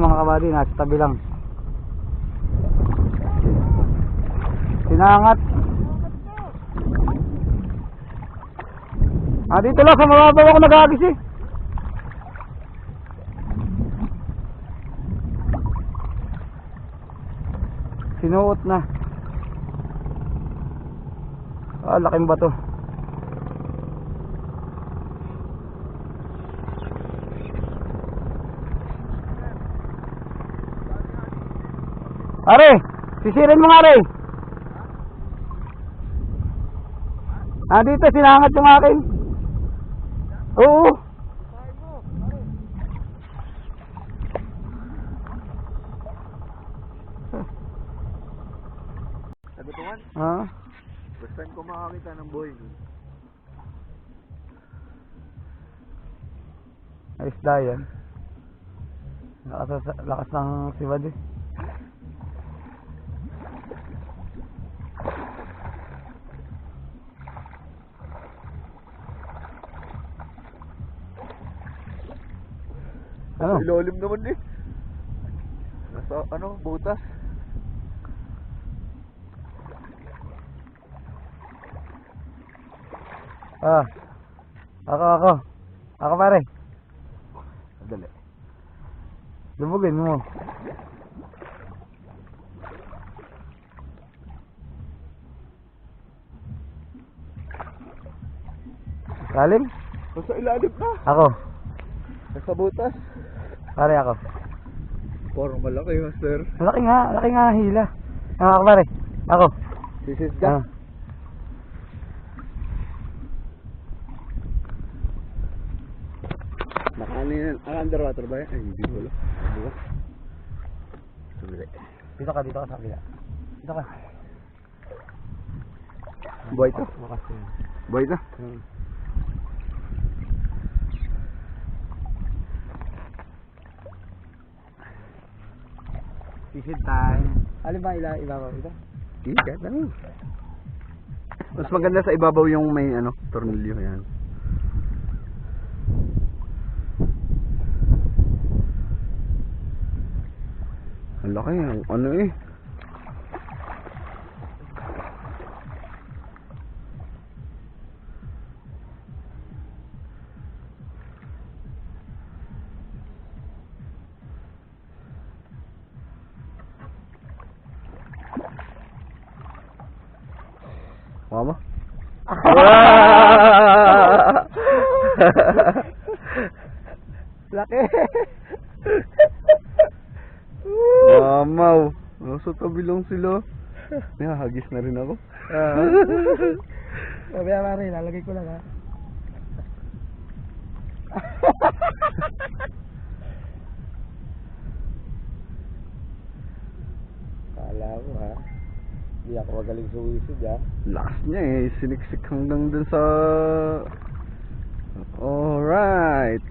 mga kabady, nasa tabi lang. Sinangat. Dito lang sa mababaw ako nag-agis eh. Sinuot na. Laking bato. Are, sisirin mo nga, Are. Dito sinangat yung akin. Oo. Nagutungan? First time ko makakita ng boy. Ayos da yan. Lakas ng sibad eh. Ano? Ilalim naman eh. Nasa butas. Ako pare. Dali. Lubugin mo. Ilalim? Nasa ilalim na. Ako. Nasa butas. Pare ako. Parang malaki, master. Laki nga hila. Ako pare. Ako. Sisis ka? Underwater ba yan? Ay, hindi ko lang. Dito ka sa kabila. Dito ka. Buhay to? Buhay to? Fishing time. Alin ba ibabaw ito? Hindi, mas maganda sa ibabaw yung may tornilyo yan. Ang laki, eh. Mama? Laki. Mamaw. Nasa tabi lang sila. Hagis na rin ako. Sabi nga rin, lalagay ko lang ha. Kala ko ha. Hindi ako magaling suwisid ha. Lakas niya eh. Siniksik hanggang dun sa... Alright.